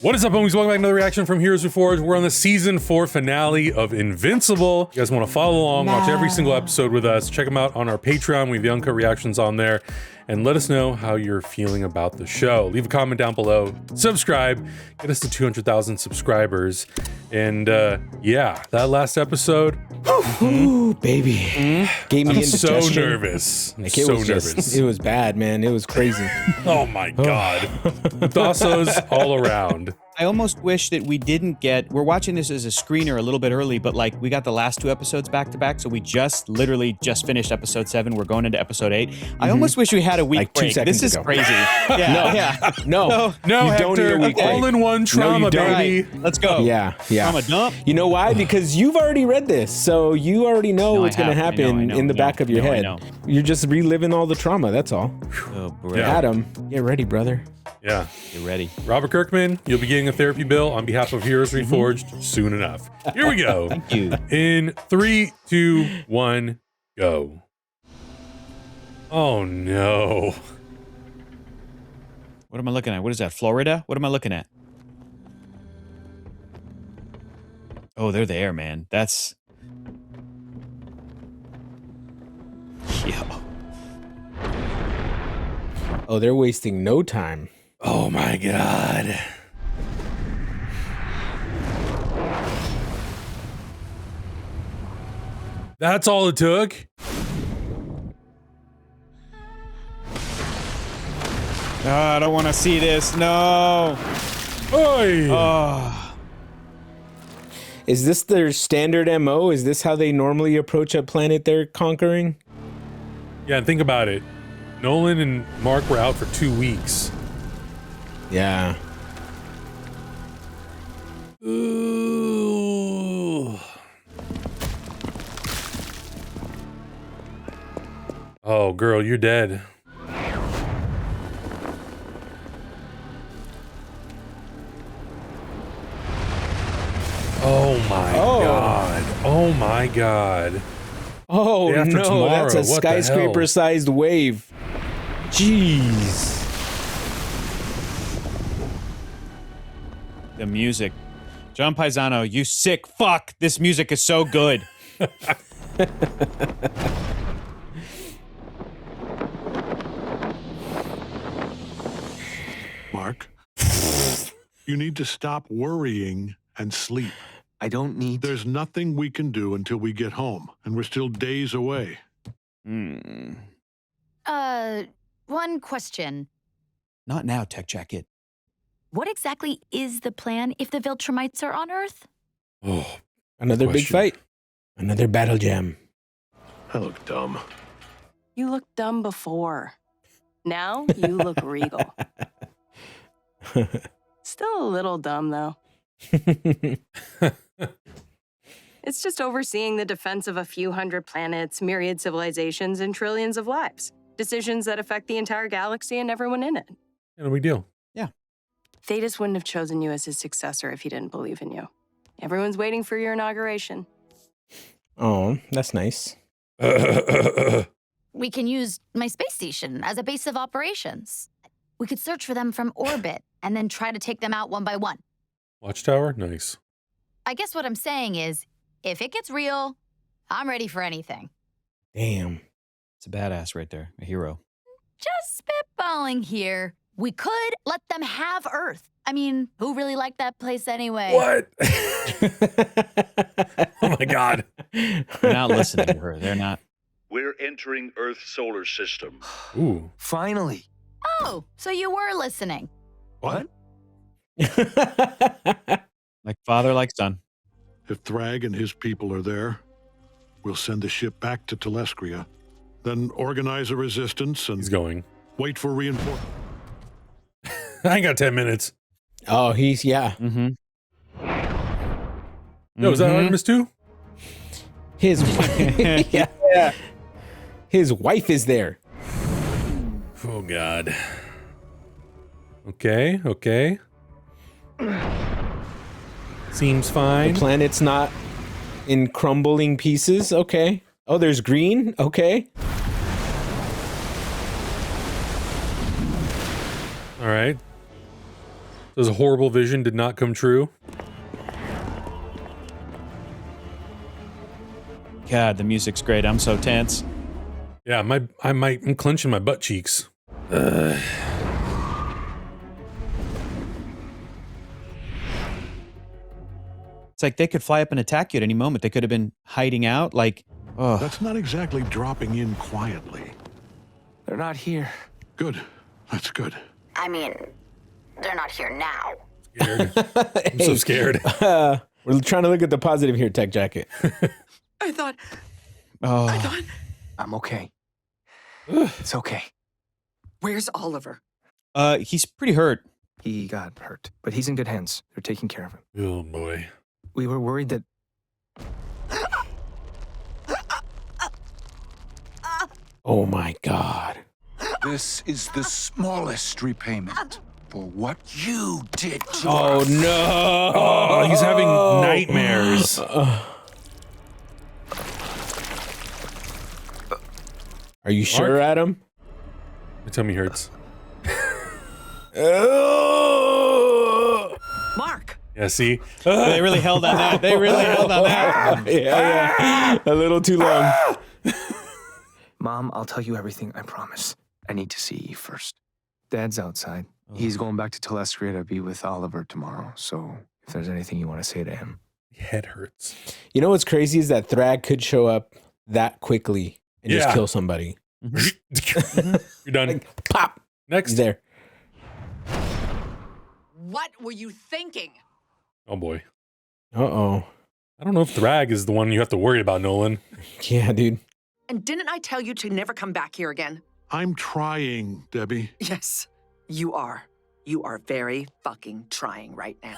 What is up, homies? Welcome back to another reaction from Heroes Reforged. We're on the season 4 finale of Invincible. You guys want to follow along, watch every single episode with us, check them out on our Patreon. We have the uncut reactions on there. And let us know how you're feeling about the show. Leave a comment down below, subscribe, get us to 200,000 subscribers. And yeah, that last episode. Ooh, baby. Gave me I'm indigestion. so nervous. Like, so nervous. It was bad, man. It was crazy. Oh my God. Thossos all around. I almost wish that we didn't get, we're watching this as a screener a little bit early, but like we got the last 2 episodes back to back. So we literally just finished episode 7. We're going into episode 8. I almost wish we had a week Like 2 break. seconds This is ago. crazy. Yeah. No, you Hector, don't need a week all break. in one trauma, you don't. baby. Right, let's go. Yeah. Trauma dump. You know why? Because you've already read this, so you already know No, what's going to I happen know, in the I back of your know, I head. know. You're just reliving all the trauma, that's all. Oh, bro. Yeah. Adam, get ready, brother. Yeah. You're ready. Robert Kirkman, you'll be getting a therapy bill on behalf of Heroes Reforged soon enough. Here we go. Thank you. In 3, 2, 1, go. Oh no. What am I looking at? What is that? Florida? What am I looking at? Oh, they're there, man. That's... Yo. Oh, they're wasting no time. Oh my God. That's all it took? Oh, I don't want to see this. No. Oy. Oh. Is this their standard MO? Is this how they normally approach a planet they're conquering? Yeah, and think about it. Nolan and Mark were out for 2 weeks. Yeah. Ooh. Oh, girl, you're dead. Oh my God. Oh my God. Oh Day after no, tomorrow, that's a what the hell? skyscraper-sized wave. Jeez. The music. John Paisano, you sick fuck. This music is so good. Mark, you need to stop worrying and sleep. I don't need... There's nothing we can do until we get home, and we're still days away. One question. Not now, Tech Jacket. What exactly is the plan if the viltrumites are on Earth? Oh, Another big question. fight. Another battle jam. I look dumb. You looked dumb before. Now you look regal. Still a little dumb, though. It's just overseeing the defense of a few hundred planets, myriad civilizations, and trillions of lives. Decisions that affect the entire galaxy and everyone in it. no big deal. Thetis wouldn't have chosen you as his successor if he didn't believe in you. Everyone's waiting for your inauguration. Oh, that's nice. We can use my space station as a base of operations. We could search for them from orbit and then try to take them out one by one. Watchtower? Nice. I guess what I'm saying is, if it gets real, I'm ready for anything. Damn. It's a badass right there. A hero. Just spitballing here. We could let them have Earth. I mean, who really liked that place anyway? What? Oh my God. They're not listening to her. They're not. We're entering Earth's solar system. Ooh. Finally. Oh, so you were listening. What? Like father, like son. If Thragg and his people are there, we'll send the ship back to Telescria, then organize a resistance and He's going. wait for reinforcements. I ain't got 10 minutes. Oh, he's, yeah. Mm-hmm. No, is that Artemis too? His yeah. His wife is there. Oh God. Okay, okay. Seems fine. The planet's not in crumbling pieces. Okay. Oh, there's green. Okay. All right. This horrible vision did not come true. God, the music's great. I'm so tense. Yeah, I'm clenching my butt cheeks. It's like they could fly up and attack you at any moment. They could have been hiding out. Like, oh, That's not exactly dropping in quietly. They're not here. Good. That's good. I mean, they're not here now. Scared. I'm so scared. We're trying to look at the positive here, Tech Jacket. I thought oh. I'm okay. It's okay. Where's Oliver? He's pretty hurt. He got hurt, but he's in good hands. They're taking care of him. Oh boy. We were worried that Oh my God. This is the smallest repayment for what you did to Oh us. no. Oh, he's having nightmares. Are you sure, Adam? My tummy hurts. Mark. Yeah, see? They really held on that. They really held on that. Yeah. A little too long. Mom, I'll tell you everything, I promise. I need to see Eve first. Dad's outside. He's going back to Telestria to be with Oliver tomorrow, so if there's anything you want to say to him. Head hurts. You know what's crazy is that Thragg could show up that quickly and just Yeah. kill somebody. You're done. Like, pop. Next. He's there. What were you thinking? Oh boy. Uh-oh. I don't know if Thragg is the one you have to worry about, Nolan. Yeah, dude. And didn't I tell you to never come back here again? I'm trying, Debbie. Yes, you are. You are very fucking trying right now.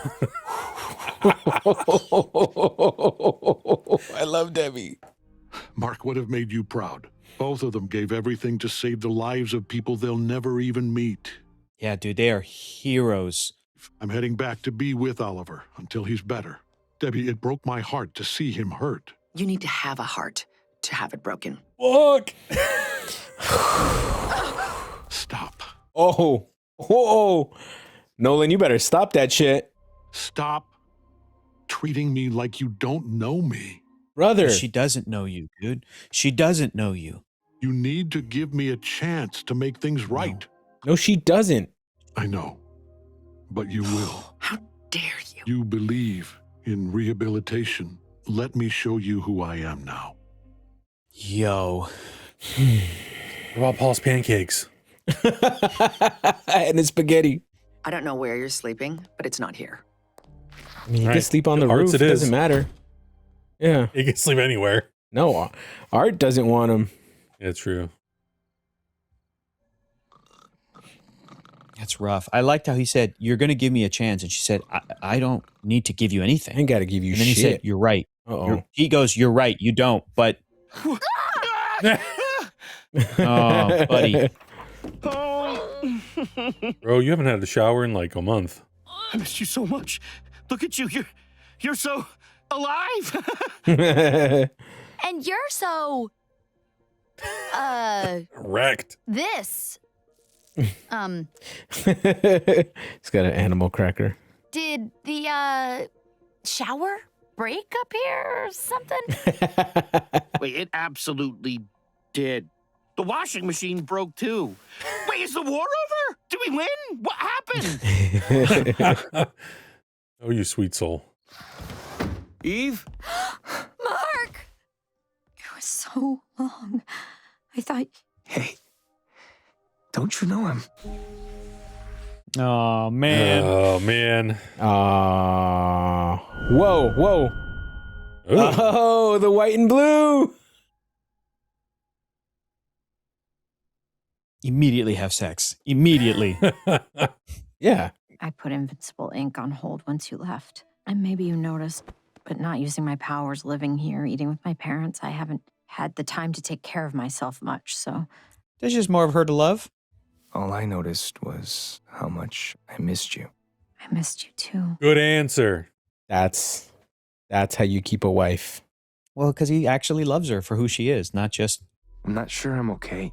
I love Debbie. Mark would have made you proud. Both of them gave everything to save the lives of people they'll never even meet. Yeah, dude, they are heroes. I'm heading back to be with Oliver until he's better. Debbie, it broke my heart to see him hurt. You need to have a heart to have it broken. Fuck. Stop. Oh. Whoa. Nolan, you better stop that shit. Stop treating me like you don't know me. Brother. She doesn't know you, dude. She doesn't know you. You need to give me a chance to make things right. No, she doesn't. I know, but you will. How dare you? You believe in rehabilitation. Let me show you who I am now. Yo. What about Paul's pancakes? And his spaghetti. I don't know where you're sleeping, but it's not here. I mean, you Right. can sleep on the Arts roof. it It is. doesn't matter. Yeah. He can sleep anywhere. No, Art doesn't want him. Yeah, true. That's rough. I liked how he said, "You're going to give me a chance." And she said, I don't need to give you I anything. ain't got to give you And then shit. he said, "You're right." Uh-oh. He goes, "You're right. You don't." But, oh, buddy. Bro, you haven't had a shower in like a month. I missed you so much. Look at you. You're so alive. And you're so... Wrecked. this. He's got an animal cracker. Did the, shower break up here or something? Wait, it absolutely did. The washing machine broke too. Wait, is the war over? Did we win? What happened? Oh, you sweet soul. Eve? Mark! It was so long. I thought Hey, don't you know him? Oh, man. Oh, man. Whoa, whoa. Ooh. Oh, the white and blue. Immediately have sex. Immediately. Yeah. I put Invincible ink on hold once you left. And maybe you noticed, but not using my powers, living here, eating with my parents, I haven't had the time to take care of myself much, so... There's just more of her to love. All I noticed was how much I missed you. I missed you too. Good answer. That's how you keep a wife. Well, because he actually loves her for who she is, not just... I'm not sure I'm okay.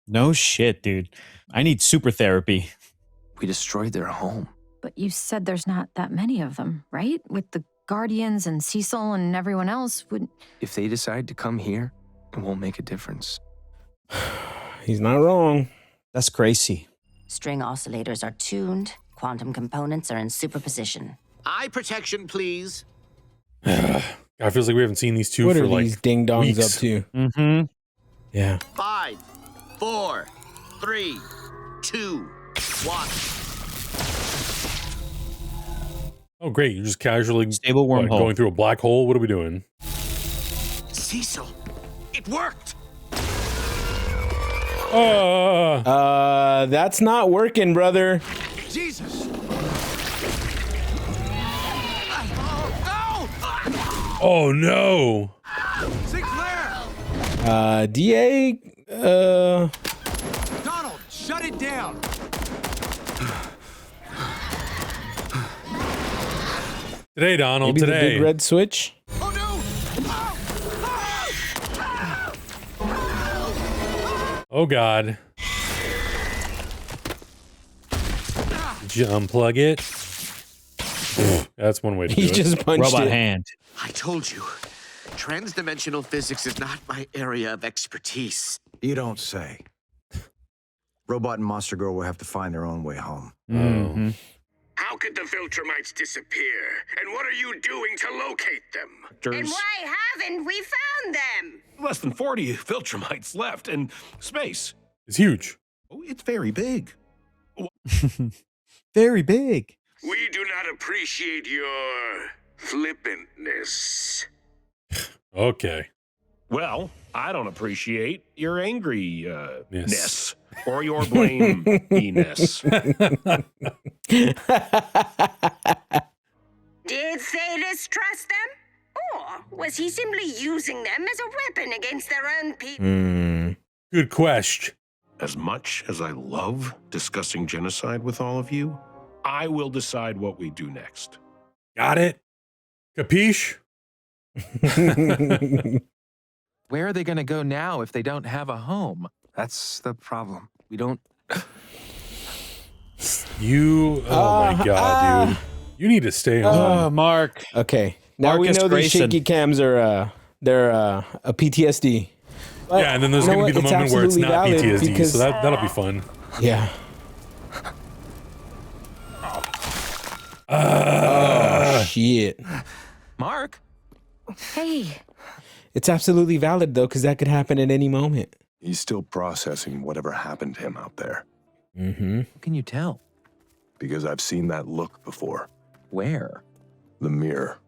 No shit, dude. I need super therapy. We destroyed their home. But you said there's not that many of them, right? With the Guardians and Cecil and everyone else would... If they decide to come here, it won't make a difference. He's not wrong. That's crazy. String oscillators are tuned. Quantum components are in superposition. Eye protection, please. I feels like we haven't seen these two What for are like these ding-dongs weeks. up to? Mm-hmm. Yeah. 5, 4, 3, 2, 1. Oh, great. You're just casually Stable wormhole. going through a black hole. What are we doing? Cecil, it worked. That's not working, brother. Jesus. Oh, no. Sinclair. DA, Donald, shut it down. Today, Donald, maybe the today. big red switch. Oh no. Oh, God. Did you unplug it? That's one way to do He it. just punched Robot it. hand. I told you, transdimensional physics is not my area of expertise. You don't say. Robot and Monster Girl will have to find their own way home. Mm-hmm. How could the viltrumites disappear? And what are you doing to locate them? And why haven't we found them? Less than 40 viltrumites left, and space. It's huge. Oh, it's very big. Very big. We do not appreciate your flippantness. Okay. Well, I don't appreciate your angry Yes. ness or your blame-iness. Did Thetis trust them? Or was he simply using them as a weapon against their own people? Good question. As much as I love discussing genocide with all of you, I will decide what we do next. Got it? Capiche? Where are they going to go now if they don't have a home? That's the problem. We don't... You, oh my God, dude. You need to stay home. Mark. Okay. Now Marcus we know these Grayson. shaky cams are they're a PTSD. But Yeah, and then there's you know going to be the what? moment where it's not absolutely valid PTSD, because- so that'll be fun. Yeah. Shit. Mark? Hey, It's absolutely valid though, because that could happen at any moment. He's still processing whatever happened to him out there. Mm-hmm. How can you tell? Because I've seen that look before. Where? The mirror.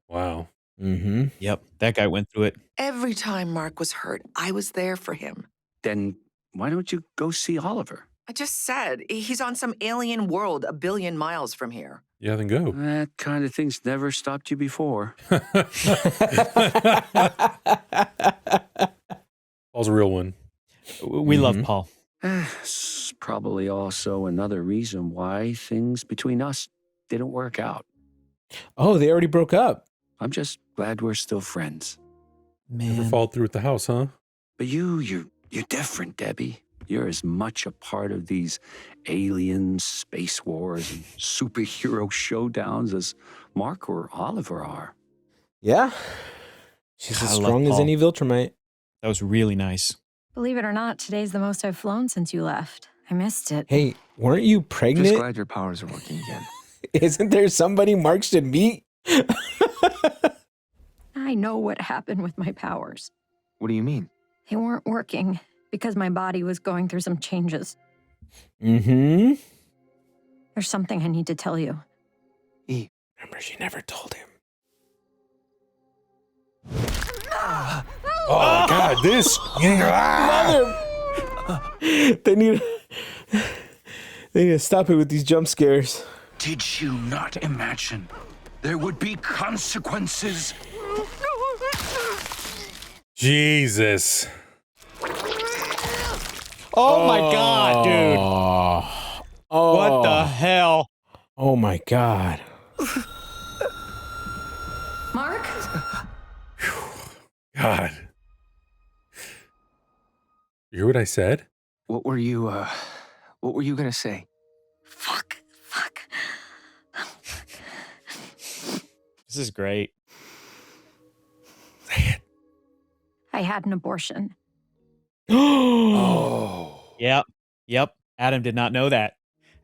Wow. Mm-hmm. Yep, that guy went through it. Every time Mark was hurt, I was there for him. Then why don't you go see Oliver? I just said, he's on some alien world a billion miles from here. Yeah, then go. That kind of thing's never stopped you before. Paul's a real one. We love Paul. It's probably also another reason why things between us didn't work out. Oh, they already broke up. I'm just glad we're still friends. Never followed through with the house, huh? But you're different, Debbie. You're as much a part of these alien space wars and superhero showdowns as Mark or Oliver are. Yeah. She's as I love strong as Paul. any viltrumite. That was really nice. believe it or not, today's the most I've flown since you left. I missed it. Hey, weren't you Just pregnant? glad your powers are working again. Isn't there somebody Mark should meet? I know what happened with my powers. What do you mean? They weren't working because my body was going through some changes. Mm-hmm. There's something I need to tell you. Remember, she never told him. Oh, God, this. They need to stop it with these jump scares. Did you not imagine there would be consequences? Jesus. Oh my God, dude. Oh. What the hell? Oh my God. Mark? God. You hear what I said? What were you gonna say? Fuck. This is great. I had an abortion. Oh. Yep. Adam did not know that.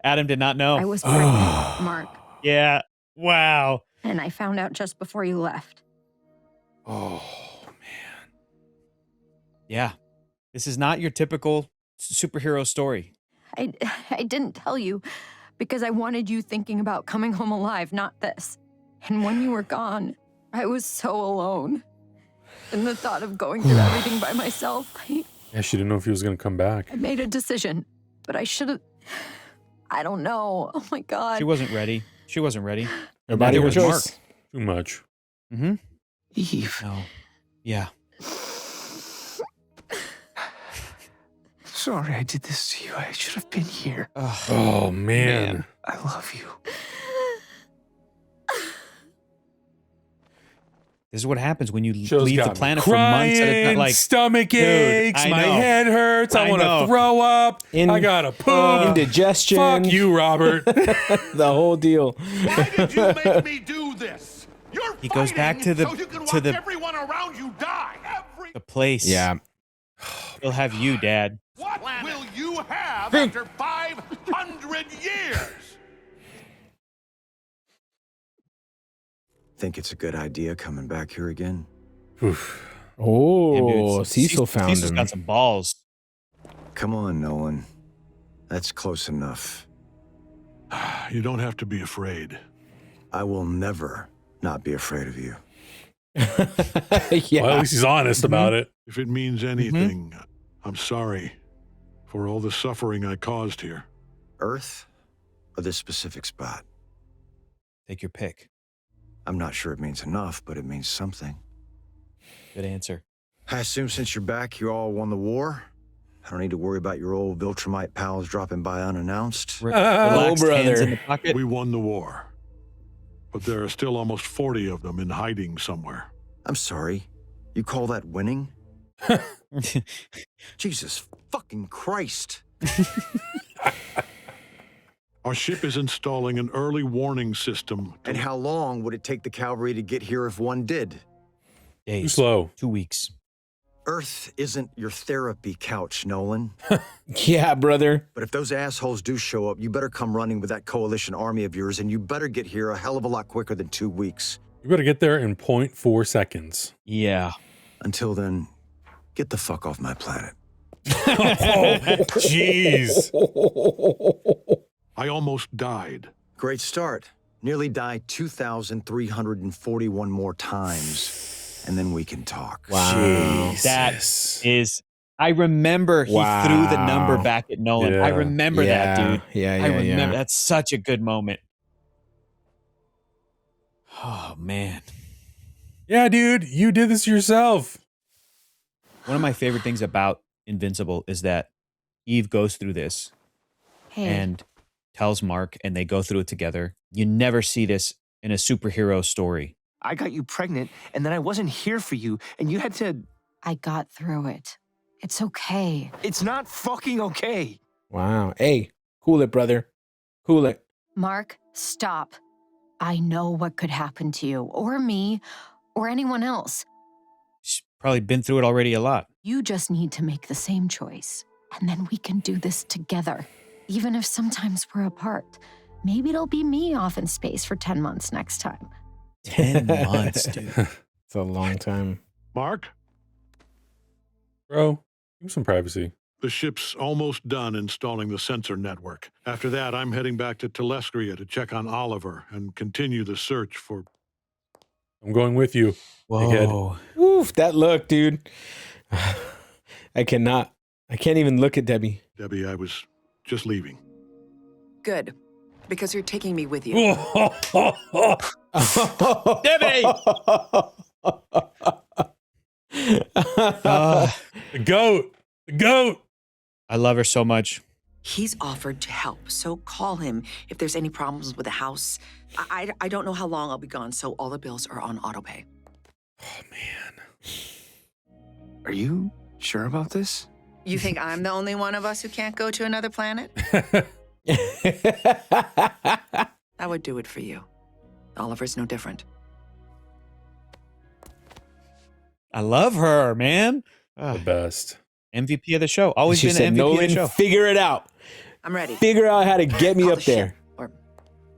Adam did not know. I was pregnant, Mark. Yeah. Wow. And I found out just before you left. Oh. Yeah. This is not your typical superhero story. I didn't tell you because I wanted you thinking about coming home alive, not this. And when you were gone, I was so alone. And the thought of going through everything by myself, Yeah, she didn't know if he was going to come back. I made a decision, but I should have. I don't know. Oh my God. She wasn't ready. Everybody was rejoice. Mark. Too much. Mm-hmm. Eve. No. Yeah. Sorry I did this to you. I should have been here. Oh, man. I love you. This is what happens when you Show's leave the got me planet for months at a time. crying, Like, stomach dude, aches, I my know. head hurts, I want know. to throw up, I gotta poop. Indigestion. Fuck you, Robert. The whole deal. Why did you make me do this? You're He goes back to so you can watch the everyone around you die. place. Yeah. He'll have you, Dad. What will you have after 500 years? Think it's a good idea coming back here again? Oh, Cecil found Cecil's him. got some balls. Come on, Nolan. That's close enough. You don't have to be afraid. I will never not be afraid of you. Yeah. Well, at least he's honest about it. If it means anything, I'm sorry for all the suffering I caused here. Earth or this specific spot? Take your pick. I'm not sure it means enough, but it means something. Good answer. I assume since you're back, you all won the war? I don't need to worry about your old viltrumite pals dropping by unannounced. Relaxed hands in the pocket. We won the war. But there are still almost 40 of them in hiding somewhere. I'm sorry. You call that winning? Jesus fucking Christ. Our ship is installing an early warning system. And how long would it take the cavalry to get here if one did? Days. Too slow. 2 weeks. Earth isn't your therapy couch, Nolan. Yeah, brother. But if those assholes do show up, you better come running with that coalition army of yours, and you better get here a hell of a lot quicker than 2 weeks. You better get there in 0.4 seconds. Yeah. Until then, get the fuck off my planet. Oh, jeez. I almost died. Great start. Nearly died 2,341 more times. And then we can talk. Wow. That is... I remember he threw the number back at Nolan. Yeah. I remember that, dude. Yeah, I remember. That's such a good moment. Oh, man. Yeah, dude, you did this yourself. One of my favorite things about Invincible is that Eve goes through this and tells Mark, and they go through it together. You never see this in a superhero story. I got you pregnant, and then I wasn't here for you, and you had to... I got through it. It's okay. It's not fucking okay. Wow. Hey, cool it, brother. Cool it. Mark, stop. I know what could happen to you, or me, or anyone else. She's probably been through it already a lot. You just need to make the same choice, and then we can do this together. Even if sometimes we're apart. Maybe it'll be me off in space for 10 months next time. 10 months, dude. It's a long time. Mark? Bro, give me some privacy. The ship's almost done installing the sensor network. After that, I'm heading back to Telescria to check on Oliver and continue the search for... I'm going with you. Whoa. Oof, that look, dude. I can't even look at Debbie. Debbie, I was just leaving. Good, because you're taking me with you. Debbie! The goat. The goat. I love her so much. He's offered to help, so call him if there's any problems with the house. I don't know how long I'll be gone, so all the bills are on autopay. Oh, man. Are you sure about this? You think I'm the only one of us who can't go to another planet? I would do it for you. Oliver's no different. I love her, man. The best. MVP of the show. Always She been said, an MVP of the Nolan, show. figure it out. I'm ready. Figure out how to get me Call up the there. ship, or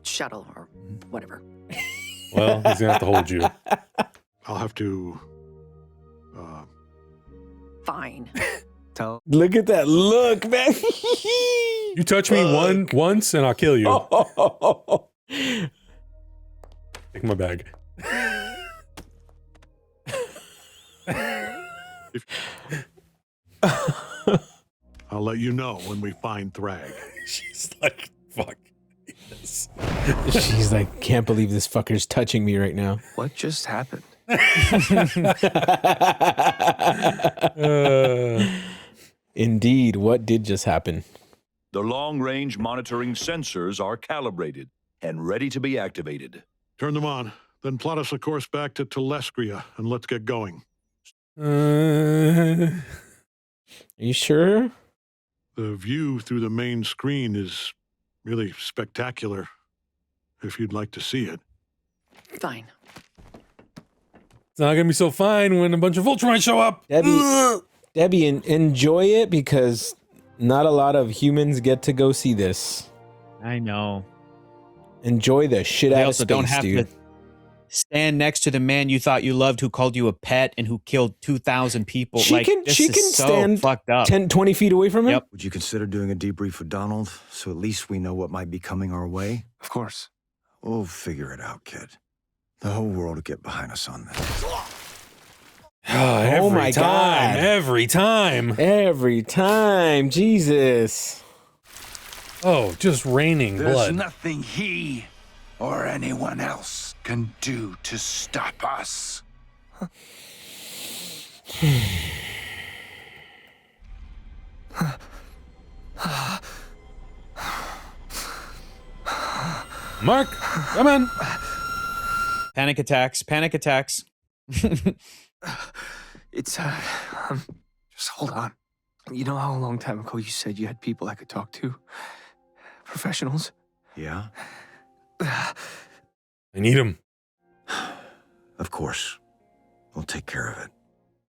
shuttle, or whatever. Well, he's gonna have to hold you. I'll have to. Fine. Look at that look, man. You touch me once and I'll kill you. Take my bag. I'll let you know when we find Thragg. She's like, fuck. Yes. She's like, can't believe this fucker's touching me right now. What just happened? Indeed, what did just happen? The long-range monitoring sensors are calibrated and ready to be activated. Turn them on, then plot us a course back to Telescria, and let's get going. Are you sure? The view through the main screen is really spectacular, if you'd like to see it. Fine. It's not gonna be so fine when a bunch of viltrumites show up. Debbie, enjoy it because not a lot of humans get to go see this. I know. Enjoy the shit They out of also space, don't have dude. to stand next to the man you thought you loved who called you a pet and who killed 2,000 people. She can so stand fucked up. 10, 20 feet away from him? Yep. Would you consider doing a debrief with Donald so at least we know what might be coming our way? Of course. We'll figure it out, kid. The whole world will get behind us on this. Every my time, God. Every time. Every time. Jesus. Oh, just raining There's blood. nothing he or anyone else can do to stop us. Mark, come on. Panic attacks. Panic attacks. It's, just hold on. You know how a long time ago you said you had people I could talk to? Professionals? Yeah? I need him. Of course. We'll take care of it.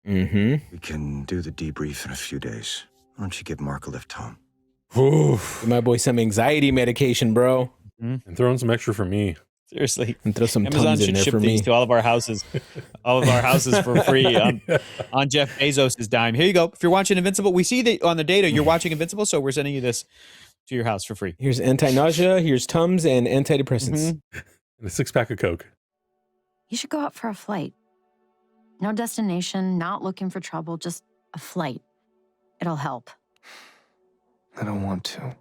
Mm-hmm. We can do the debrief in a few days. Why don't you give Mark a lift home? Oof. Give my boy some anxiety medication, bro. And throw in some extra for me. Seriously. And throw some Amazon Tums in should there ship for these me. to all of our houses. All of our houses for free on Jeff Bezos' dime. Here you go. If you're watching Invincible, we see that on the data you're watching Invincible, so we're sending you this to your house for free. Here's anti-nausea, here's Tums, and antidepressants. And a 6-pack of Coke. You should go out for a flight. No destination, not looking for trouble, just a flight. It'll help. I don't want to.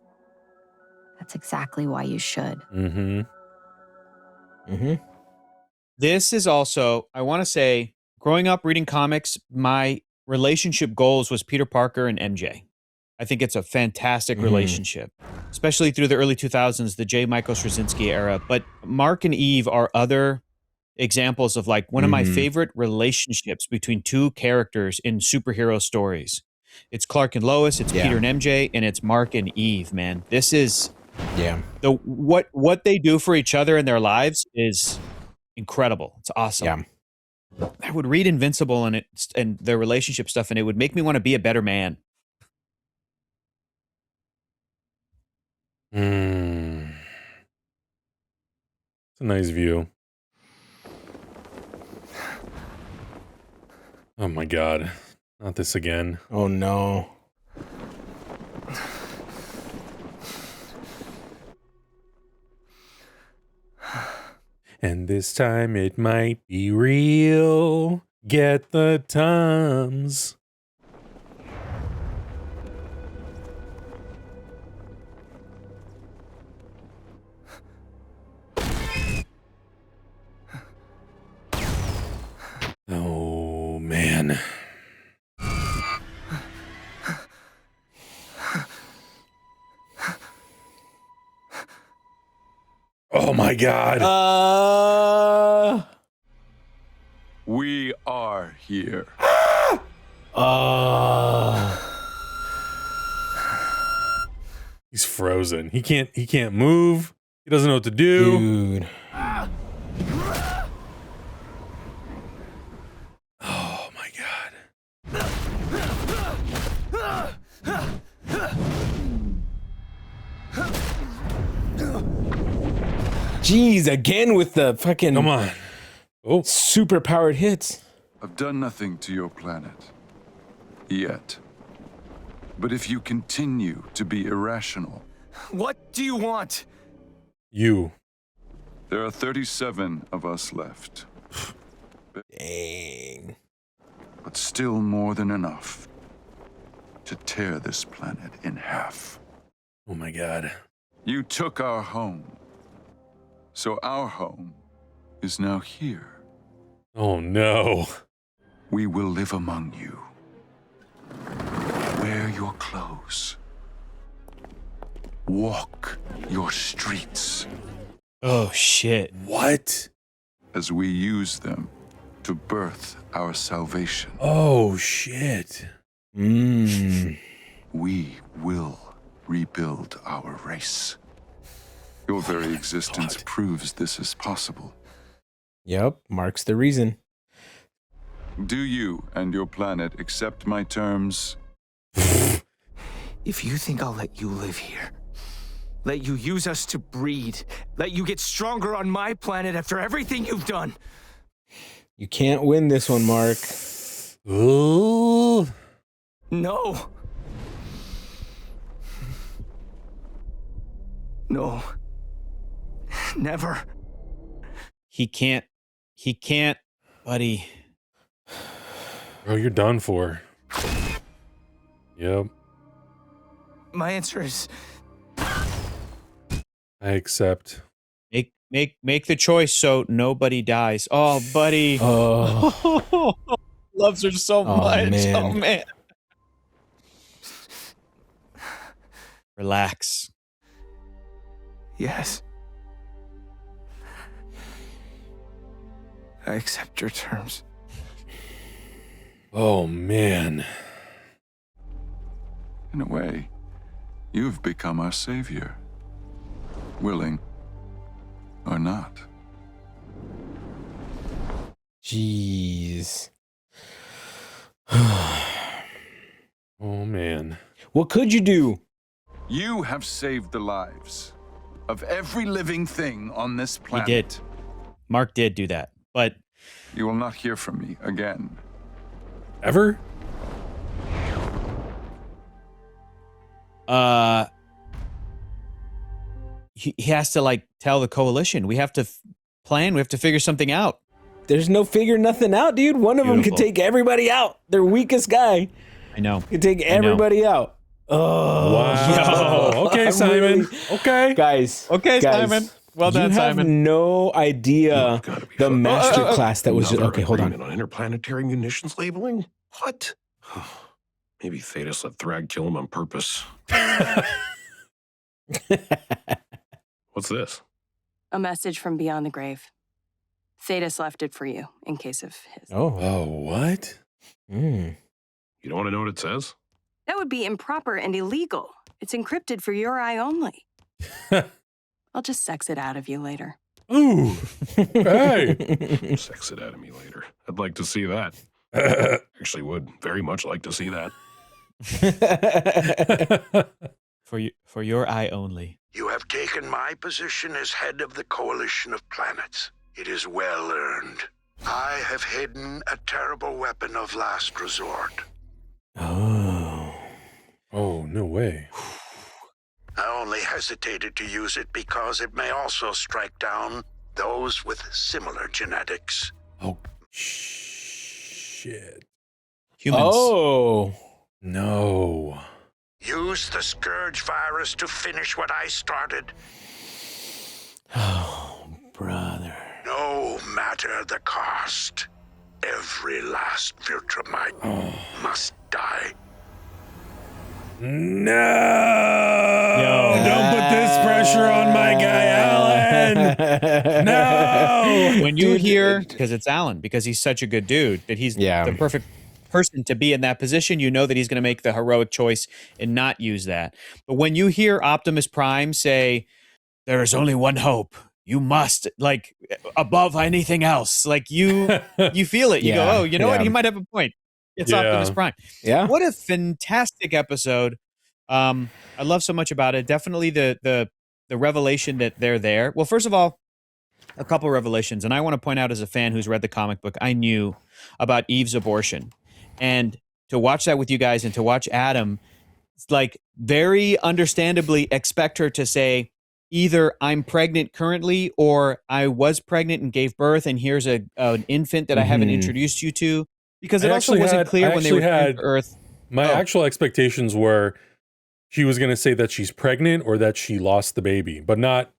That's exactly why you should. Mm-hmm. Mm-hmm. This is also, I want to say, growing up reading comics, my relationship goals was Peter Parker and MJ. I think it's a fantastic relationship, especially through the early 2000s, the J. Michael Straczynski era. But Mark and Eve are other examples of like one of my favorite relationships between two characters in superhero stories. It's Clark and Lois, it's Peter and MJ, and it's Mark and Eve, man. This is the what they do for each other in their lives is incredible. It's awesome. Yeah. I would read Invincible and their relationship stuff, and it would make me want to be a better man. It's a nice view. Oh my God. Not this again. Oh no. And this time it might be real. Get the Tums. Oh, man. Oh, my God. We are here. He's frozen. He can't move. He doesn't know what to do. Dude. Oh my god. Jeez, again with the fucking Come on. Oh, super powered hits. I've done nothing to your planet. Yet. But if you continue to be irrational... What do you want? You. There are 37 of us left. Dang. But still more than enough to tear this planet in half. Oh my god. You took our home. So our home is now here. Oh no. We will live among you. Wear your clothes. Walk your streets. Oh, shit. What? As we use them to birth our salvation. Oh shit. Mmm. We will rebuild our race. Your very existence proves this is possible. Yep, Mark's the reason. Do you and your planet accept my terms? If you think I'll let you live here, let you use us to breed, let you get stronger on my planet after everything you've done. You can't win this one, Mark. Ooh. No. No. Never. He can't, buddy. Bro, you're done for. Yep. My answer is I accept. Make the choice so nobody dies. Oh, buddy. Oh. Loves her so much. Man. Oh, man. Relax. yes. I accept your terms. Oh man. In a way, you've become our savior. Willing or not. Jeez. Oh man. What could you do? You have saved the lives of every living thing on this He planet. did. Mark did do that, but You will not hear from me again. Ever? he has to like tell the coalition. We have to plan. We have to figure something out. There's no figure nothing out, dude. One of them could take everybody out. Their weakest guy. I know. Could take everybody out. Oh, wow. Okay, Simon. Okay. Guys. Okay, Simon. Well done, you have Simon. no idea the master class that was. Another Okay, hold on. agreement on interplanetary munitions labeling? What? Maybe Thetis let Thragg kill him on purpose. What's this? A message from beyond the grave. Thetis left it for you, in case of his. Oh, what? Mm. You don't want to know what it says? That would be improper and illegal. It's encrypted for your eye only. I'll just sex it out of you later. Ooh. Hey. Sex it out of me later. I'd like to see that. Actually would very much like to see that. For your eye only. You have taken my position as head of the coalition of planets. It is well earned. I have hidden a terrible weapon of last resort. Oh. Oh, no way. I only hesitated to use it because it may also strike down those with similar genetics. Oh, shit. Humans. Oh. No. Use the Scourge virus to finish what I started. Oh, brother. No matter the cost, every last viltrumite must die. No! Don't put this pressure on my guy, Alan! No! When you hear, because it's Alan, because he's such a good dude, that he's the perfect person to be in that position. You know that he's going to make the heroic choice and not use that. But when you hear Optimus Prime say, "There is only one hope. You must, like, above anything else," like you feel it. You go, "Oh, you know what? He might have a point." It's Optimus Prime. Yeah. What a fantastic episode. I love so much about it. Definitely the revelation that they're there. Well, first of all, a couple revelations, and I want to point out, as a fan who's read the comic book, I knew about Eve's abortion, and to watch that with you guys and to watch Adam, it's like very understandably expect her to say either I'm pregnant currently or I was pregnant and gave birth and here's an infant that I haven't introduced you to, because it also wasn't clear when they were coming to Earth. My actual expectations were she was going to say that she's pregnant or that she lost the baby, but not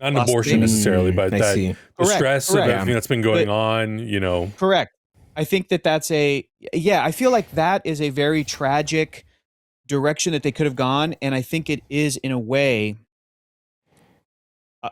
an abortion necessarily, but that the stress of everything that's been going on, you know. Correct. I think that's I feel like that is a very tragic direction that they could have gone. And I think it is, in a way,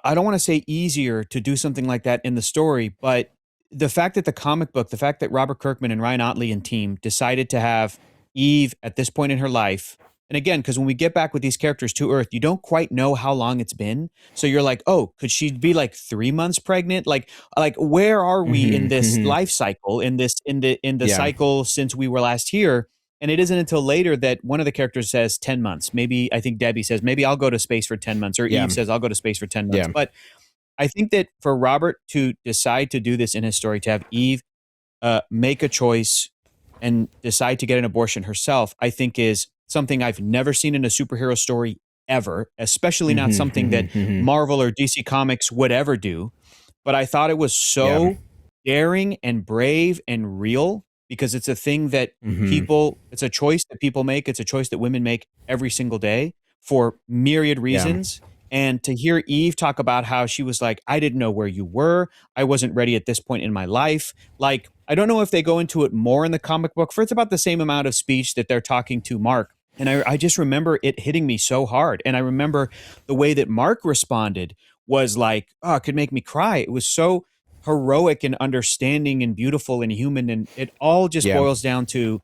I don't want to say easier to do something like that in the story, but the fact that the comic book, the fact that Robert Kirkman and Ryan Ottley and team decided to have Eve at this point in her life. And again, because when we get back with these characters to Earth, you don't quite know how long it's been. So you're like, oh, could she be like 3 months pregnant? Like where are we in this life cycle, in the cycle since we were last here? And it isn't until later that one of the characters says 10 months. Maybe, I think Debbie says, maybe I'll go to space for 10 months. Or Eve says, I'll go to space for 10 months. Yeah. But I think that for Robert to decide to do this in his story, to have Eve make a choice and decide to get an abortion herself, I think is something I've never seen in a superhero story ever, especially not something that Marvel or DC Comics would ever do. But I thought it was so daring and brave and real, because it's a thing that it's a choice that people make. It's a choice that women make every single day for myriad reasons. And to hear Eve talk about how she was like, I didn't know where you were. I wasn't ready at this point in my life. Like, I don't know if they go into it more in the comic book, for it's about the same amount of speech that they're talking to Mark. And I just remember it hitting me so hard. And I remember the way that Mark responded was like, oh, it could make me cry. It was so heroic and understanding and beautiful and human. And it all just boils down to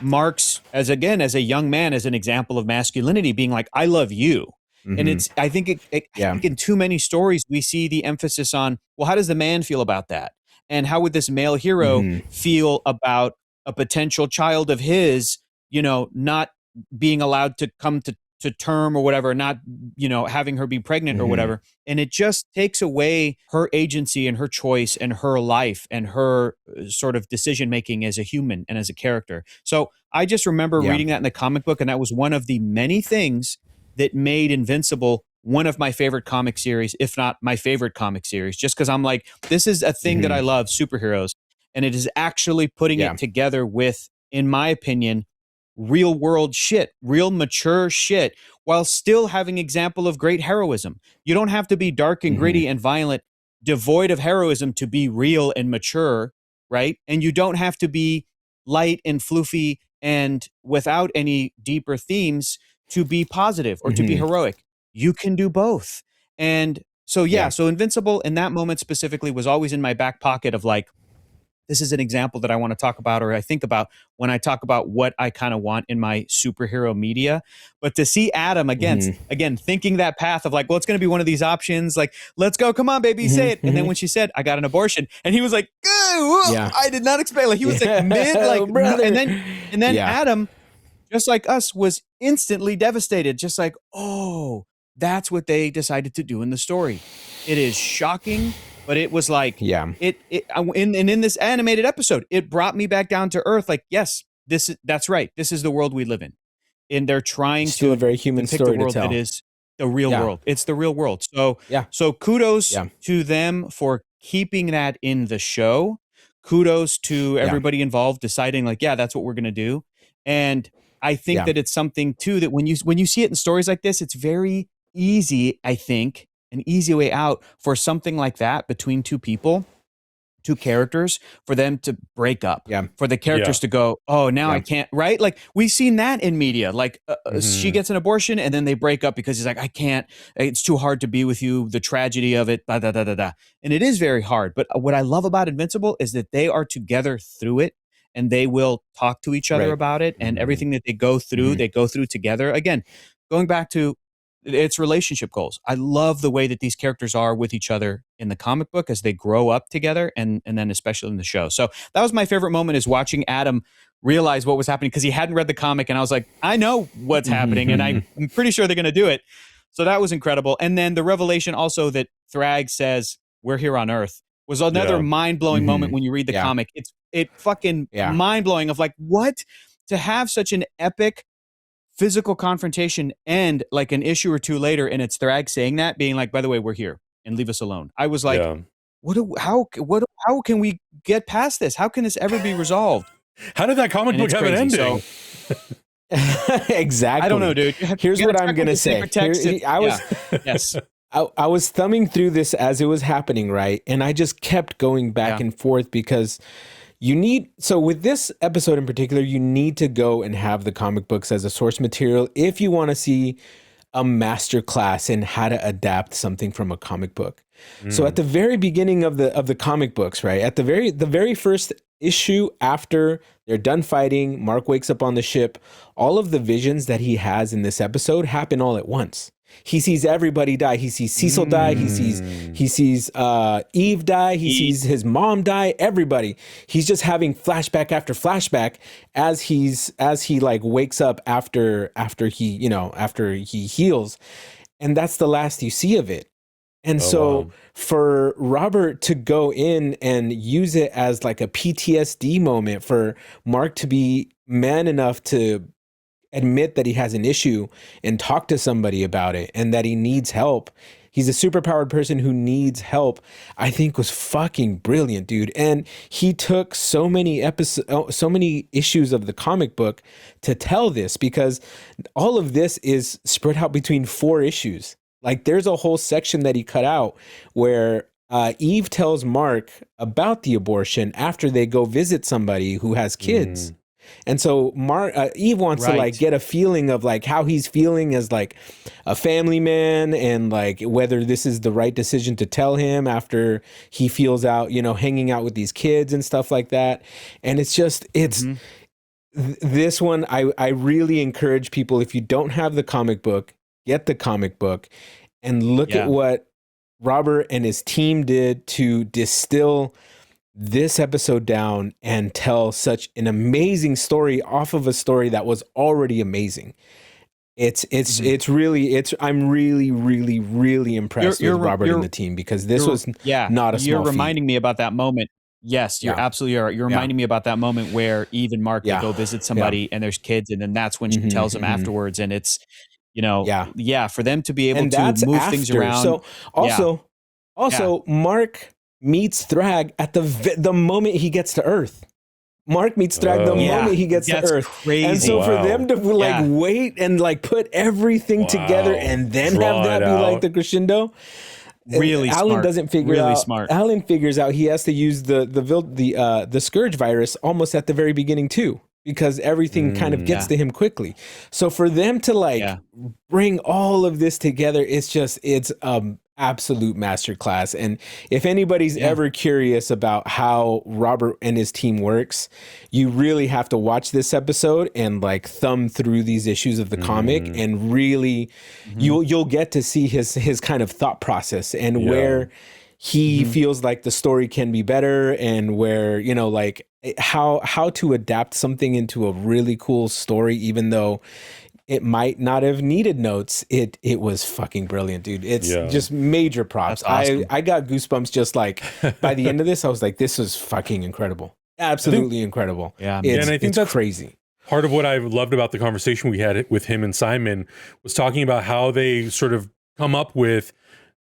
Mark's, as a young man, as an example of masculinity, being like, I love you. And I think in too many stories, we see the emphasis on, well, how does the man feel about that? And how would this male hero feel about a potential child of his, not being allowed to come to term or whatever, not, having her be pregnant or whatever. And it just takes away her agency and her choice and her life and her sort of decision-making as a human and as a character. So I just remember reading that in the comic book. And that was one of the many things that made Invincible one of my favorite comic series, if not my favorite comic series, just because I'm like, this is a thing that I love, superheroes. And it is actually putting it together with, in my opinion, real world shit, real mature shit, while still having example of great heroism. You don't have to be dark and gritty and violent, devoid of heroism to be real and mature, right? And you don't have to be light and floofy and without any deeper themes to be positive or to be heroic. You can do both. And so, so Invincible in that moment specifically was always in my back pocket of like, this is an example that I want to talk about, or I think about when I talk about what I kind of want in my superhero media. But to see Adam again, thinking that path of like, well, it's going to be one of these options. Like, let's go. Come on, baby, say it. And then when she said, I got an abortion, and he was like, I did not expect, like, he was like mid, like, and then Adam, just like us, was instantly devastated. Just like, oh, that's what they decided to do in the story. It is shocking. But it was like, in this animated episode, it brought me back down to earth. Like, yes, that's right. This is the world we live in. And they're trying to a very human story the world to tell. that is the real world. It's the real world. So, so kudos to them for keeping that in the show. Kudos to everybody involved deciding like, that's what we're going to do. And I think that it's something too, that when you see it in stories like this, it's very easy, I think, an easy way out for something like that between two people, two characters, for them to break up, for the characters to go, oh, now I can't, right? Like we've seen that in media, like she gets an abortion and then they break up because he's like, I can't, it's too hard to be with you. The tragedy of it, And it is very hard. But what I love about Invincible is that they are together through it. and they will talk to each other Right. about it, and everything that they go through, they go through together. Again, going back to it's relationship goals. I love the way that these characters are with each other in the comic book as they grow up together, and then especially in the show. So that was my favorite moment, is watching Adam realize what was happening, because he hadn't read the comic, and I was like, I know what's happening, and I'm pretty sure they're going to do it. So that was incredible. And then the revelation also that Thragg says, we're here on Earth, was another mind-blowing moment when you read the comic. It fucking mind-blowing of like, what? To have such an epic physical confrontation end like an issue or two later, and it's Thragg saying that, being like, by the way, we're here and leave us alone. I was like, how can we get past this? How can this ever be resolved? How did that comic book have an ending? So, Exactly. I don't know, dude. Here's what I'm going to say. I was thumbing through this as it was happening, right? And I just kept going back and forth, because so with this episode in particular, you need to go and have the comic books as a source material if you want to see a master class in how to adapt something from a comic book. So at the very beginning of the comic books, right? At the very first issue, after they're done fighting, Mark wakes up on the ship. All of the visions that he has in this episode happen all at once. He sees everybody die. He sees Cecil die. He sees Eve die. He sees his mom die. Everybody. He's just having flashback after flashback as he like wakes up after he heals, and that's the last you see of it. And for Robert to go in and use it as like a PTSD moment, for Mark to be man enough to admit that he has an issue and talk to somebody about it, and that he needs help. He's a superpowered person who needs help, I think was fucking brilliant, dude. And he took so many issues of the comic book to tell this, because all of this is spread out between 4 issues. Like, there's a whole section that he cut out where Eve tells Mark about the abortion after they go visit somebody who has kids. And so Eve wants to like get a feeling of like how he's feeling as like a family man, and like whether this is the right decision to tell him after he feels out, hanging out with these kids and stuff like that. And it's just, this one, I really encourage people, if you don't have the comic book, get the comic book and look at what Robert and his team did to distill this episode down and tell such an amazing story off of a story that was already amazing. I'm really impressed with Robert and the team, because this was not a small You're reminding me about that moment. Yes, you're absolutely right. You're reminding me about that moment where Eve and Mark go visit somebody and there's kids, and then that's when she tells them afterwards, and it's for them to be able to move things around. So also Mark meets Thragg at the moment he gets to Earth. Mark meets Thragg the moment he gets to Earth. Crazy. And so for them to like wait and like put everything together and then have that be like the crescendo. Really Alan smart. doesn't figure really out. Smart. Alan figures out he has to use the Scourge virus almost at the very beginning too, because everything kind of gets to him quickly. So for them to like bring all of this together, it's absolute masterclass. And if anybody's ever curious about how Robert and his team works, you really have to watch this episode and like thumb through these issues of the comic, and really you'll get to see his kind of thought process and where he feels like the story can be better, and where, like how to adapt something into a really cool story, even though it might not have needed notes. It was fucking brilliant, dude. It's just major props. Awesome. I got goosebumps just like by the end of this. I was like, this is fucking incredible. Absolutely incredible. Yeah. And I think that's crazy. Part of what I loved about the conversation we had with him and Simon was talking about how they sort of come up with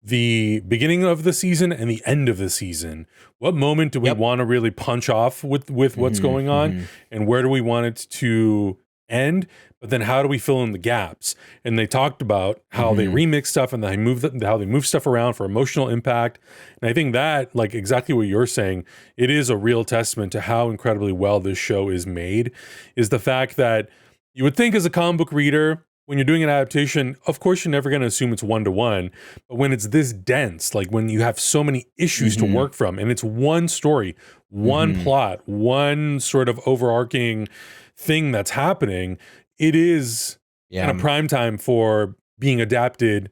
the beginning of the season and the end of the season. What moment do we want to really punch off with what's going on, and where do we want it to end? But then how do we fill in the gaps? And they talked about how they remix stuff and how they move stuff around for emotional impact. And I think that, like exactly what you're saying, it is a real testament to how incredibly well this show is made, is the fact that you would think as a comic book reader, when you're doing an adaptation, of course, you're never going to assume it's one-to-one. But when it's this dense, like when you have so many issues to work from, and it's one story, one plot, one sort of overarching thing that's happening, it is kind of prime time for being adapted,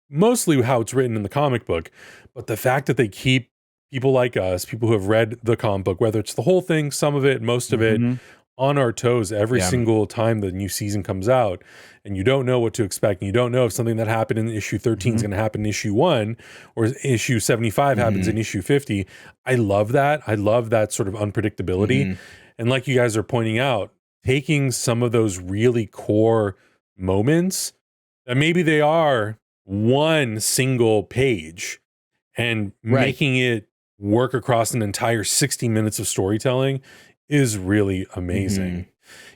mostly how it's written in the comic book. But the fact that they keep people like us, people who have read the comic book, whether it's the whole thing, some of it, most of it, on our toes every single time the new season comes out, and you don't know what to expect, and you don't know if something that happened in issue 13 is going to happen in issue 1, or issue 75 happens in issue 50. I love that. I love that sort of unpredictability. And like you guys are pointing out, taking some of those really core moments that maybe they are one single page and making it work across an entire 60 minutes of storytelling is really amazing.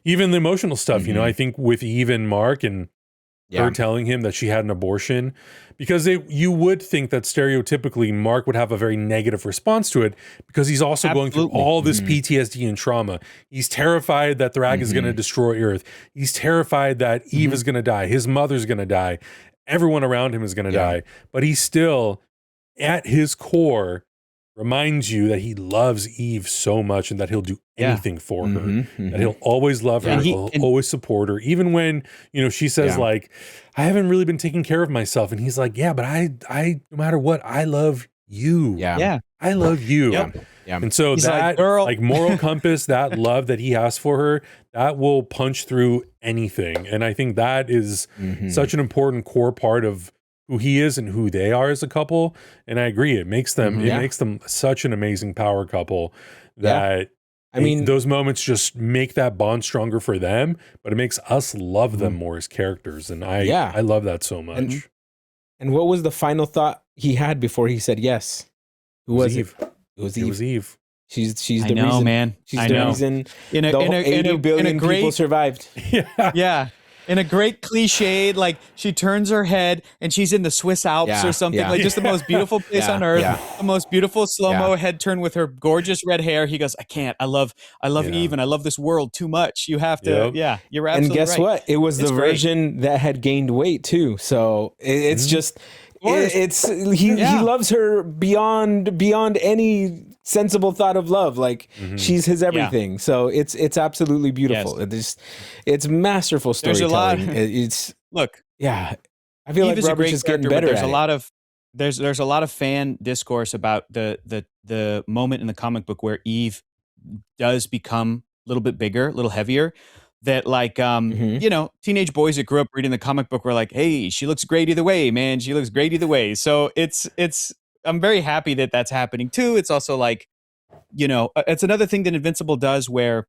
Even the emotional stuff, you know, I think with Eve and Mark and her telling him that she had an abortion, because you would think that stereotypically Mark would have a very negative response to it, because he's also going through all this PTSD and trauma. He's terrified that Thragg is going to destroy Earth. He's terrified that Eve is going to die. His mother's going to die. Everyone around him is going to die. But he's still, at his core, reminds you that he loves Eve so much and that he'll do anything for her, that he'll always love her, he'll always support her, even when, you know, she says like, I haven't really been taking care of myself, and he's like, yeah, but I no matter what, I love you. I love you. And so he's that like moral compass, that love that he has for her, that will punch through anything. And I think that is such an important core part of who he is and who they are as a couple. And I agree, it makes them such an amazing power couple that I mean, those moments just make that bond stronger for them, but it makes us love them more as characters. And I love that so much. And what was the final thought he had before he said yes? Who was Eve? It was Eve. It was Eve. She's the reason, man. She's the reason in a 80 billion people survived. In a great cliche, like she turns her head and she's in the Swiss Alps or something, like just the most beautiful place on earth, the most beautiful slow-mo head turn with her gorgeous red hair. He goes, I can't, I love Eve and I love this world too much. You have to, you're absolutely right. And guess what? It was the version that had gained weight too. So it's just, he loves her beyond any sensible thought of love. Like she's his everything. So it's absolutely beautiful. It's masterful storytelling. I feel Eve like Robert's just getting better. There's a lot of fan discourse about the moment in the comic book where Eve does become a little bit bigger, a little heavier. That like you know, teenage boys that grew up reading the comic book were like, hey, she looks great either way, man. She looks great either way. So it's I'm very happy that that's happening too. It's also like, you know, it's another thing that Invincible does where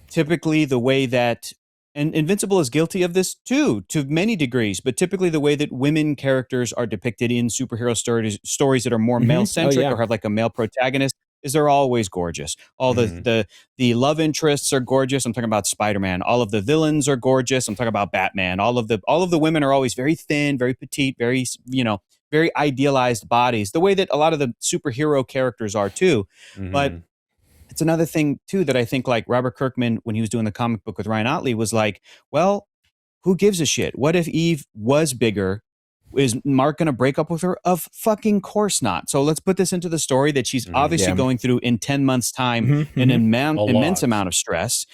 typically the way that, and Invincible is guilty of this too, to many degrees, but typically the way that women characters are depicted in superhero stories that are more male-centric or have like a male protagonist is they're always gorgeous. All the love interests are gorgeous. I'm talking about Spider-Man. All of the villains are gorgeous. I'm talking about Batman. All of the women are always very thin, very petite, very, you know, very idealized bodies, the way that a lot of the superhero characters are too. But it's another thing too that I think like Robert Kirkman, when he was doing the comic book with Ryan Ottley, was like, well, who gives a shit? What if Eve was bigger? Is Mark going to break up with her? Of fucking course not. So let's put this into the story that she's obviously going through in 10 months time, an immense amount of stress.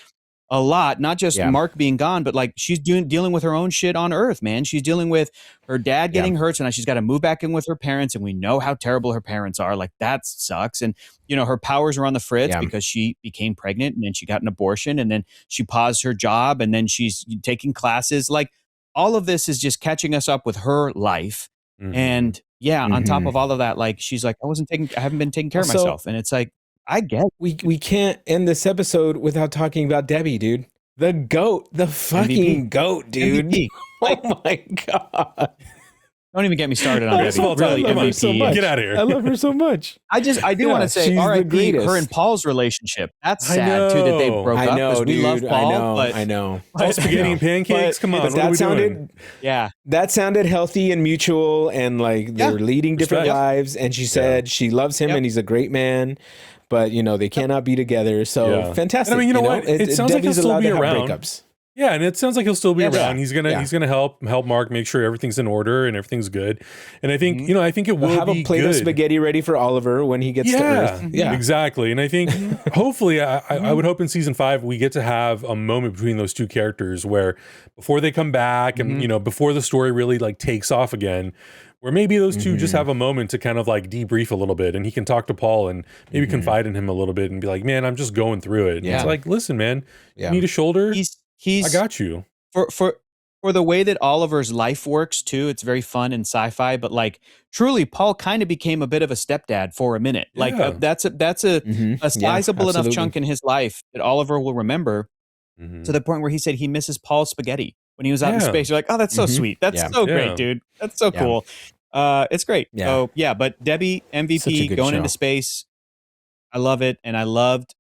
A lot, not just Mark being gone, but like she's dealing with her own shit on Earth, man. She's dealing with her dad getting hurt, so now she's got to move back in with her parents, and we know how terrible her parents are. Like that sucks. And you know, her powers are on the fritz because she became pregnant and then she got an abortion and then she paused her job and then she's taking classes. Like all of this is just catching us up with her life. And on top of all of that, like she's like, I haven't been taking care of myself. And it's like, I get it. We can't end this episode without talking about Debbie, dude. The GOAT. The fucking GOAT, dude. Oh my God. Don't even get me started on Debbie. Really, I love her so much. Get out of here. I love her so much. I do want to say, R.I.P. her and Paul's relationship. That's sad too that they broke up. I know, dude. We love Paul. I know. All spaghetti and pancakes. Come on. That sounded. That sounded healthy and mutual, and like they're leading different lives. And she said she loves him, and he's a great man. But you know they cannot be together. So fantastic. And I mean, you know what? It sounds like he'll still be around. Breakups. Yeah, and it sounds like he'll still be Yeah. around. He's gonna help Mark make sure everything's in order and everything's good. And I think I think it will We'll have be a plate good. of spaghetti ready for Oliver when he gets to Earth. Yeah, exactly. And I think hopefully, I would hope in season 5 we get to have a moment between those two characters where before they come back and before the story really like takes off again, where maybe those two just have a moment to kind of like debrief a little bit, and he can talk to Paul and maybe confide in him a little bit and be like, "Man, I'm just going through it." And it's like, listen, man, you need a shoulder. I got you. For the way that Oliver's life works too, it's very fun and sci-fi. But like, truly, Paul kind of became a bit of a stepdad for a minute. Like that's a sizable enough chunk in his life that Oliver will remember, to the point where he said he misses Paul's spaghetti when he was out in space. You're like, oh, that's so sweet. That's so great, dude. That's so cool. It's great. So but Debbie MVP going into space. I love it, and I loved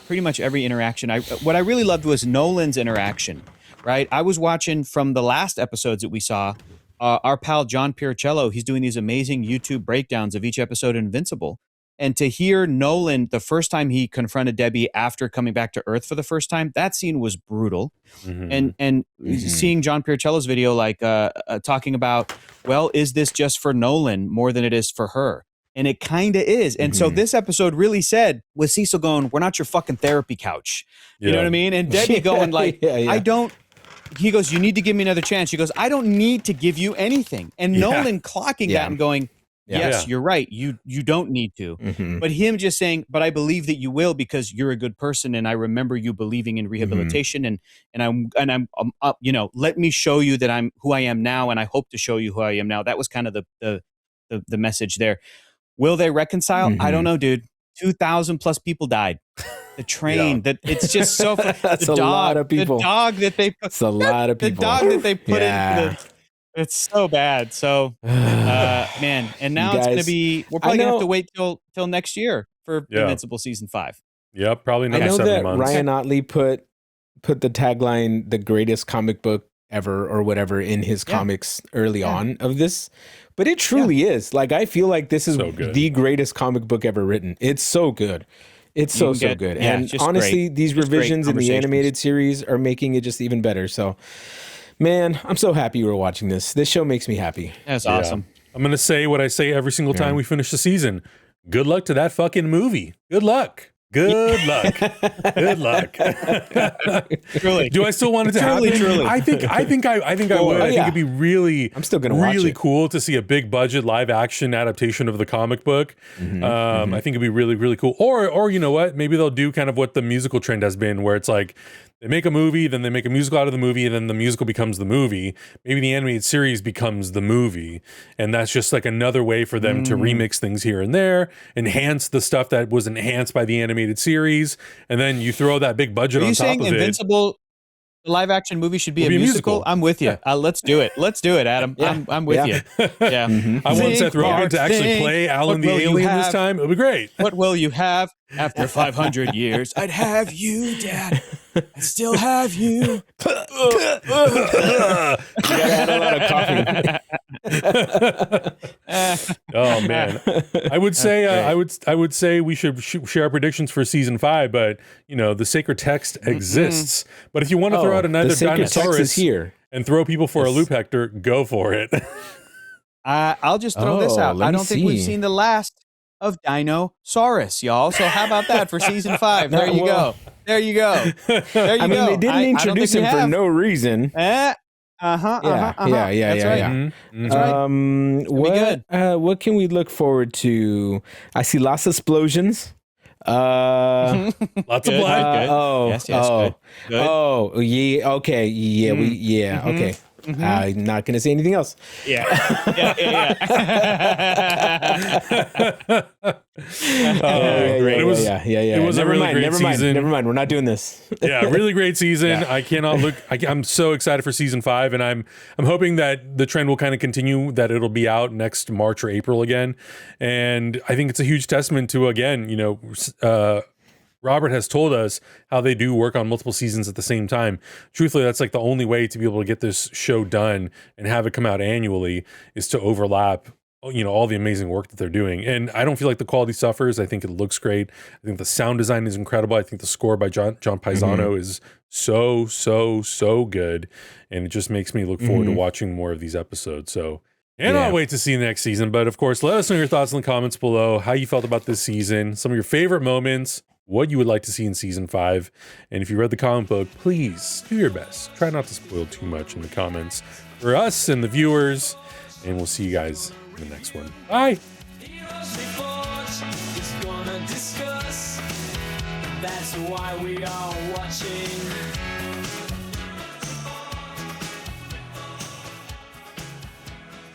pretty much every interaction. What I really loved was Nolan's interaction, right? I was watching from the last episodes that we saw, our pal John Piricello, he's doing these amazing YouTube breakdowns of each episode of Invincible. And to hear Nolan, the first time he confronted Debbie after coming back to Earth for the first time, that scene was brutal. And seeing John Piricello's video, like talking about, well, is this just for Nolan more than it is for her? And it kind of is. And so this episode really said, with Cecil going, we're not your fucking therapy couch. You know what I mean? And Debbie going like, he goes, you need to give me another chance. She goes, I don't need to give you anything. And Nolan clocking that and going, yes, you're right. You don't need to. But him just saying, but I believe that you will because you're a good person. And I remember you believing in rehabilitation. And I'm let me show you that I'm who I am now. And I hope to show you who I am now. That was kind of the message there. Will they reconcile? I don't know, dude. 2,000 plus people died. The train, that it's just so. That's a lot of people. The dog that they put. It's a lot of people. The dog that they put in. It's so bad. So, man, and now it's gonna be. We're probably gonna have to wait till next year for Invincible season 5. Yep, probably I another know 7 that months. Ryan Otley put the tagline "the greatest comic book ever" or whatever in his comics early on of this. But it truly is. Like, I feel like this is the greatest comic book ever written. It's so good. It's so good. Yeah, and honestly, these revisions in the animated series are making it just even better. So, man, I'm so happy we're watching this. This show makes me happy. That's awesome. I'm going to say what I say every single time we finish the season. Good luck to that fucking movie. Good luck. Good luck. Good luck. Truly. Do I still want it to happen? Truly. I think I would. I think it'd be really, I'm still gonna watch it. cool to see a big budget live action adaptation of the comic book. I think it'd be really, really cool. Or you know what? Maybe they'll do kind of what the musical trend has been, where it's like they make a movie, then they make a musical out of the movie, and then the musical becomes the movie. Maybe the animated series becomes the movie. And that's just like another way for them to remix things here and there, enhance the stuff that was enhanced by the animated series, and then you throw that big budget on top of it. Are you saying Invincible, the live action movie, should be a musical? I'm with you. Let's do it. Let's do it, Adam. I'm with you. Yeah. I want Seth Rogen to actually play Alan the Alien this time. It'll be great. What will you have after 500 years? I'd have you, Dad. I still have you. You gotta add a lot of coughing. Oh man, I would say I would say we should share our predictions for season 5, but you know the sacred text exists. But if you want to throw out another dinosaurus here and throw people for a loop, Hector, go for it. I'll just throw this out. I don't think we've seen the last of Dinosaurus, y'all. So how about that for season 5? There you go. There you go. There you go. I mean, they didn't introduce him for no reason. Yeah. That's right. What can we look forward to? I see lots of explosions. Lots of blood. Good. Oh, yeah. Okay. Yeah. Okay. I'm not going to say anything else. Yeah. Great. It was a really great season. Never mind. We're not doing this. Yeah, really great season. I cannot look. I'm so excited for season 5, and I'm hoping that the trend will kind of continue. That it'll be out next March or April again, and I think it's a huge testament to, again, you know, Robert has told us how they do work on multiple seasons at the same time. Truthfully, that's like the only way to be able to get this show done and have it come out annually is to overlap, you know, all the amazing work that they're doing. And I don't feel like the quality suffers. I think it looks great. I think the sound design is incredible. I think the score by John Paisano is so good, and it just makes me look forward to watching more of these episodes. So, and I'll wait to see the next season. But of course, let us know your thoughts in the comments below, how you felt about this season, some of your favorite moments, what you would like to see in season 5. And if you read the comic book, please do your best. Try not to spoil too much in the comments for us and the viewers. And we'll see you guys in the next one. Bye. That's why we are watching.